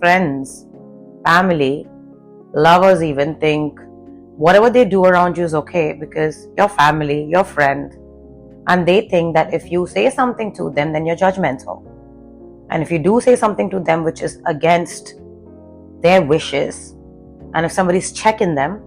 friends, family, lovers even think whatever they do around you is okay because you're family, your friend, and they think that if you say something to them, then you're judgmental. And if you do say something to them which is against their wishes, and if somebody's checking them,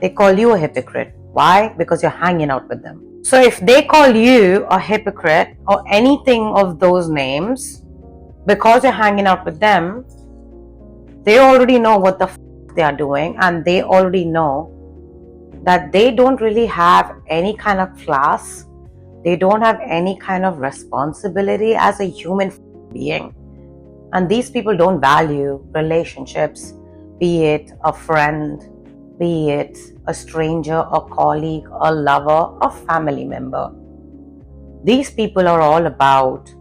they call you a hypocrite. Why? Because you're hanging out with them. So if they call you a hypocrite or anything of those names because you're hanging out with them, they already know what the they are doing, and they already know that they don't really have any kind of class. They don't have any kind of responsibility as a human being. And these people don't value relationships, be it a friend, be it a stranger, a colleague, a lover, a family member. These people are all about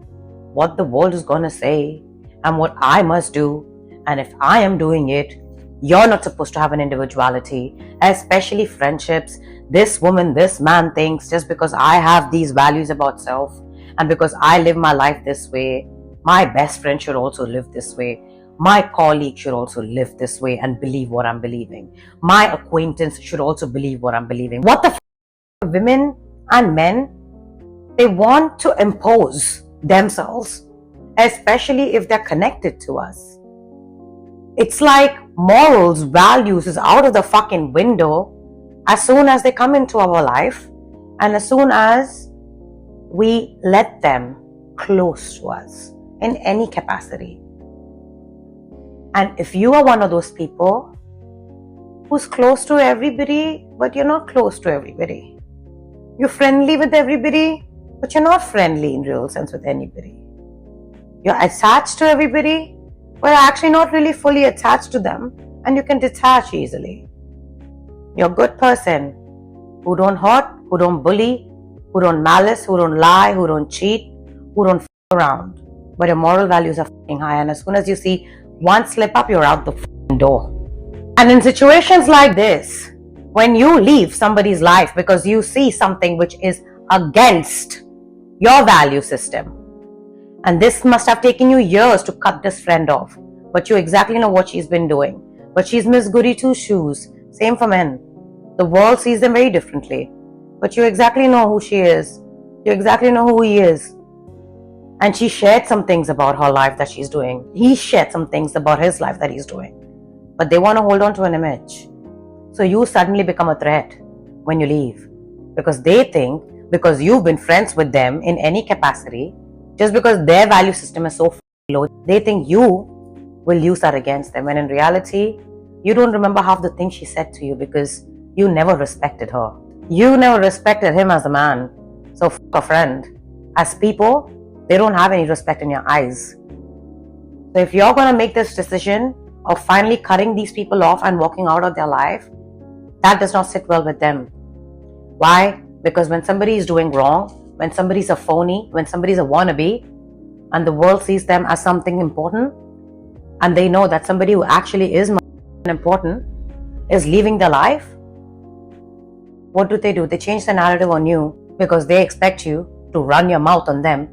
what the world is going to say and what I must do. And if I am doing it, you're not supposed to have an individuality, especially friendships. This woman, this man thinks just because I have these values about self and because I live my life this way, my best friend should also live this way. My colleague should also live this way and believe what I'm believing. My acquaintance should also believe what I'm believing. What the women and men, they want to impose themselves, especially if they're connected to us. It's like morals, values is out of the fucking window as soon as they come into our life and as soon as we let them close to us in any capacity. And if you are one of those people who's close to everybody, but you're not close to everybody. You're friendly with everybody, but you're not friendly in real sense with anybody. You're attached to everybody, but you're actually not really fully attached to them, and you can detach easily. You're a good person who don't hurt, who don't bully, who don't malice, who don't lie, who don't cheat, who don't f*** around. But your moral values are f***ing high, and as soon as you see one slip up, you're out the f***ing door. And in situations like this, when you leave somebody's life because you see something which is against your value system, and this must have taken you years to cut this friend off, but you exactly know what she's been doing. But she's Miss Goody Two Shoes. Same for men. The world sees them very differently. But you exactly know who she is. You exactly know who he is. And she shared some things about her life that she's doing. He shared some things about his life that he's doing. But they want to hold on to an image. So you suddenly become a threat when you leave. Because they think, because you've been friends with them in any capacity, just because their value system is so low, they think you will use that against them. When in reality, you don't remember half the things she said to you because you never respected her. You never respected him as a man. So f*** a friend. As people, they don't have any respect in your eyes. So if you're going to make this decision of finally cutting these people off and walking out of their life, that does not sit well with them. Why? Because when somebody is doing wrong, when somebody's a phony, when somebody's a wannabe, and the world sees them as something important, and they know that somebody who actually is important is leaving their life, what do? They change the narrative on you because they expect you to run your mouth on them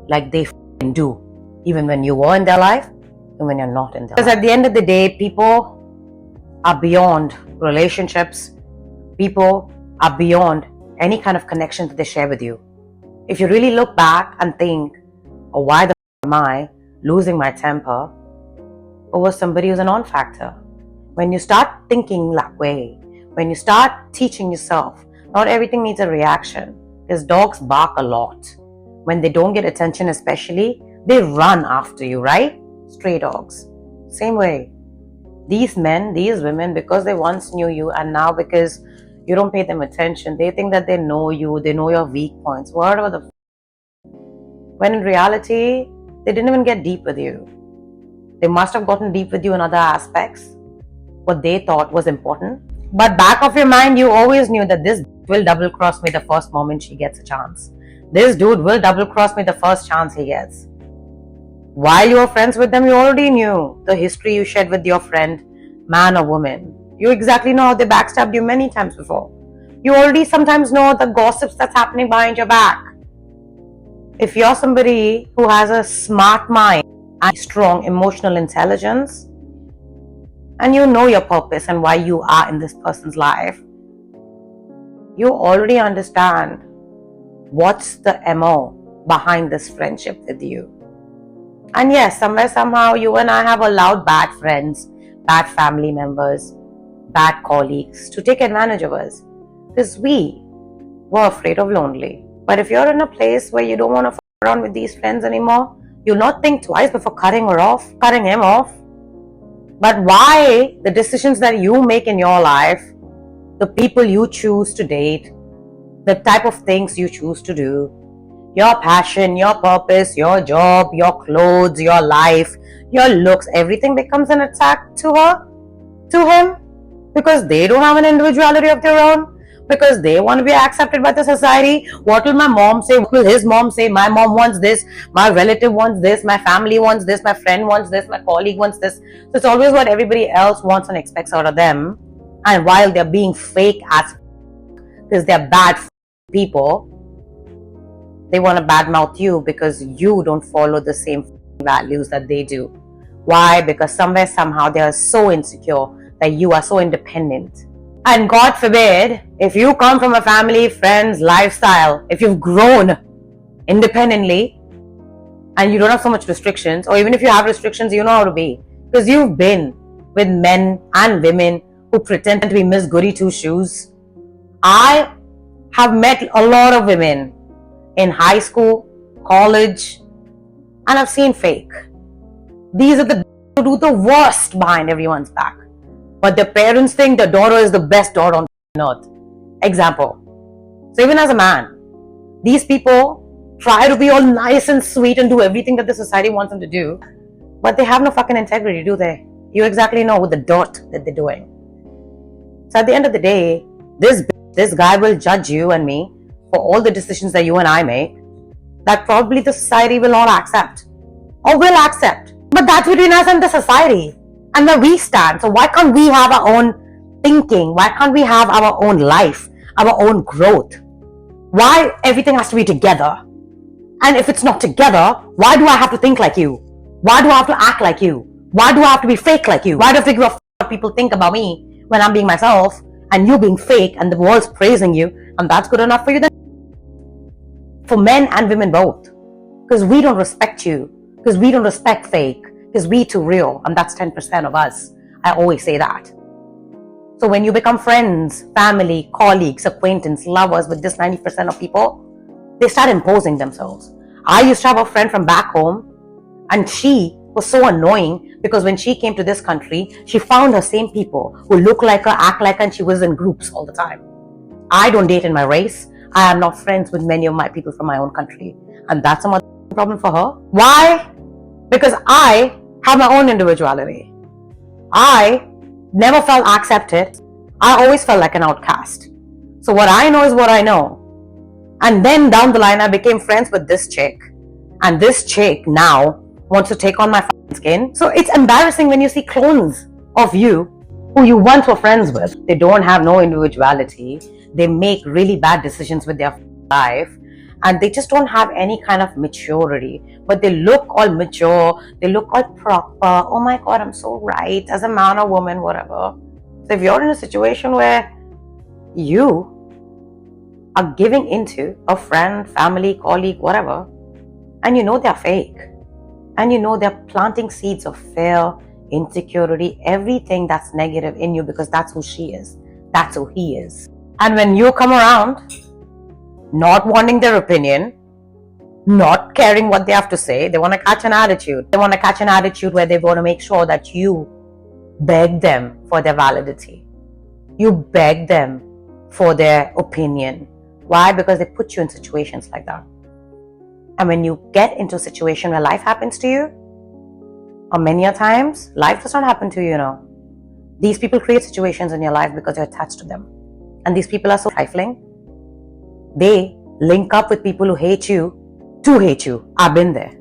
like they do, even when you were in their life and when you're not in their life. Because at the end of the day, people are beyond relationships. People are beyond any kind of connection that they share with you. If you really look back and think, oh, why the am I losing my temper over somebody who's a non-factor? When you start thinking that way, when you start teaching yourself, not everything needs a reaction. Because dogs bark a lot. When they don't get attention especially, they run after you, right? Stray dogs. Same way. These men, these women, because they once knew you and now because you don't pay them attention, they think that they know you, they know your weak points. Whatever the when in reality, they didn't even get deep with you. They must have gotten deep with you in other aspects, what they thought was important. But back of your mind, you always knew that this will double cross me the first moment she gets a chance. This dude will double cross me the first chance he gets. While you were friends with them, you already knew the history you shared with your friend, man or woman. You exactly know how they backstabbed you many times before. You already sometimes know the gossips that's happening behind your back. If you're somebody who has a smart mind, and strong emotional intelligence, and you know your purpose and why you are in this person's life, you already understand what's the MO behind this friendship with you. And yes, somewhere, somehow, you and I have allowed bad friends, bad family members, bad colleagues to take advantage of us because we were afraid of lonely. But if you're in a place where you don't want to f around with these friends anymore, you'll not think twice before cutting him off. But why the decisions that you make in your life, the people you choose to date, the type of things you choose to do, your passion, your purpose, your job, your clothes, your life, your looks, everything becomes an attack to her, to him, because they don't have an individuality of their own, because they want to be accepted by the society. What will my mom say? What will his mom say? My mom wants this, my relative wants this, my family wants this, my friend wants this, my colleague wants this. So it's always what everybody else wants and expects out of them. And while they're being fake as because they're bad people, they want to badmouth you because you don't follow the same values that they do. Why? Because somewhere, somehow, they are so insecure that you are so independent. And God forbid, if you come from a family, friends, lifestyle, if you've grown independently and you don't have so much restrictions, or even if you have restrictions, you know how to be. Because you've been with men and women who pretend to be Miss Goody Two Shoes. I have met a lot of women in high school, college, and I've seen fake. These are the who do the worst behind everyone's back. But their parents think their daughter is the best daughter on earth. Example. So even as a man, these people try to be all nice and sweet and do everything that the society wants them to do, but they have no fucking integrity, do they? You exactly know with the dirt that they're doing. So at the end of the day, this guy will judge you and me for all the decisions that you and I make that probably the society will not accept or will accept. But that's between us and the society and where we stand. So why can't we have our own thinking? Why can't we have our own life, our own growth? Why everything has to be together? And if it's not together, why do I have to think like you? Why do I have to act like you? Why do I have to be fake like you? Why do I figure out what people think about me when I'm being myself and you being fake and the world's praising you, and that's good enough for you then? For men and women both. Because we don't respect you. Because we don't respect fake. Because we too real. And that's 10% of us. I always say that. So when you become friends, family, colleagues, acquaintance, lovers with this 90% of people, they start imposing themselves. I used to have a friend from back home, and she was so annoying because when she came to this country, she found her same people who look like her, act like her, and she was in groups all the time. I don't date in my race. I am not friends with many of my people from my own country. And that's a problem for her. Why? Because I have my own individuality. I never felt accepted. I always felt like an outcast. So what I know is what I know. And then down the line, I became friends with this chick. And this chick now wants to take on my skin. So it's embarrassing when you see clones of you who you once were friends with. They don't have no individuality. They make really bad decisions with their life. And they just don't have any kind of maturity. But they look all mature. They look all proper. Oh my God, I'm so right. As a man or woman, whatever. So if you're in a situation where you are giving into a friend, family, colleague, whatever, and you know they're fake, and you know they're planting seeds of fear, insecurity, everything that's negative in you, because that's who she is, that's who he is. And when you come around not wanting their opinion, not caring what they have to say, they want to catch an attitude. They want to catch an attitude where they want to make sure that you beg them for their validity. You beg them for their opinion. Why? Because they put you in situations like that. And when you get into a situation where life happens to you, or many a times, life does not happen to you, you know. These people create situations in your life because you're attached to them. And these people are so trifling. They link up with people who hate you to hate you. I've been there.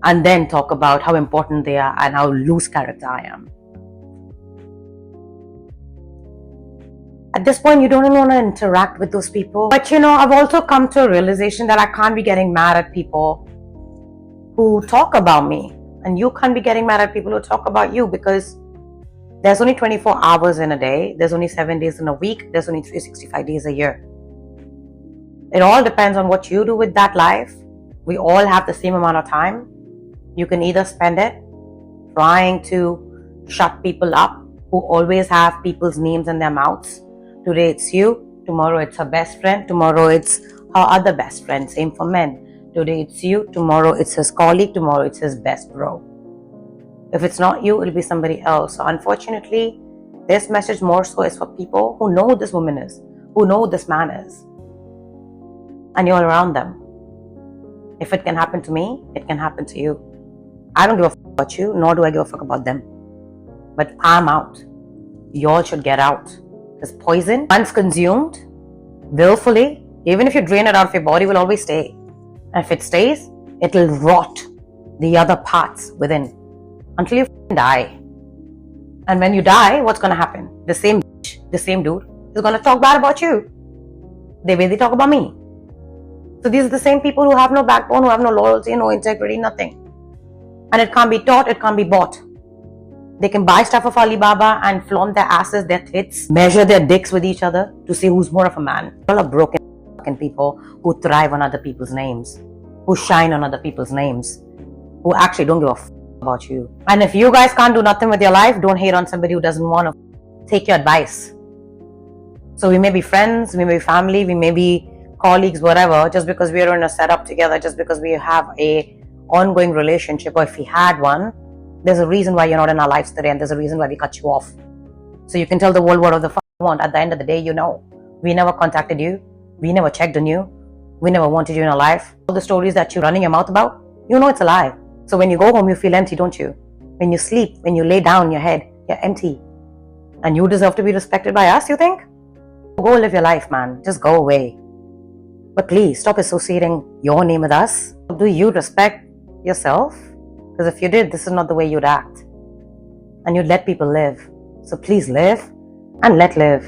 And then talk about how important they are and how loose character I am. At this point, you don't even want to interact with those people. But you know, I've also come to a realization that I can't be getting mad at people who talk about me And you can't be getting mad at people who talk about you, because there's only 24 hours in a day. There's only 7 days in a week. There's only 365 days a year. It all depends on what you do with that life. We all have the same amount of time. You can either spend it trying to shut people up who always have people's names in their mouths. Today it's you, tomorrow it's her best friend, tomorrow it's her other best friend. Same for men. Today it's you, tomorrow it's his colleague, tomorrow it's his best bro. If it's not you, it'll be somebody else. So unfortunately, this message more so is for people who know who this woman is, who know who this man is, and you're around them. If it can happen to me, it can happen to you. I don't give a fuck about you, nor do I give a fuck about them. But I'm out. Y'all should get out. Because poison, once consumed, willfully, even if you drain it out of your body, will always stay. And if it stays, it'll rot the other parts within until you die. And when you die, what's going to happen? The same bitch, the same dude is going to talk bad about you the way they talk about me. So these are the same people who have no backbone, who have no loyalty, no integrity, nothing. And it can't be taught, it can't be bought. They can buy stuff of Alibaba and flaunt their asses, their tits, measure their dicks with each other to see who's more of a man. All are broken fucking people who thrive on other people's names, who shine on other people's names, who actually don't give a fuck about you. And if you guys can't do nothing with your life, don't hate on somebody who doesn't want to take your advice. So we may be friends, we may be family, we may be colleagues, whatever, just because we are in a setup together, just because we have a ongoing relationship, or if we had one, there's a reason why you're not in our lives today, and there's a reason why we cut you off. So you can tell the world whatever the fuck you want. At the end of the day, you know, we never contacted you, we never checked on you, we never wanted you in our life. All the stories that you're running your mouth about, you know it's a lie. So when you go home, you feel empty, don't you? When you sleep, when you lay down your head, you're empty. And you deserve to be respected by us, you think? Go live your life, man. Just go away. But please, stop associating your name with us. Do you respect yourself? Because if you did, this is not the way you'd act. And you'd let people live. So please live and let live.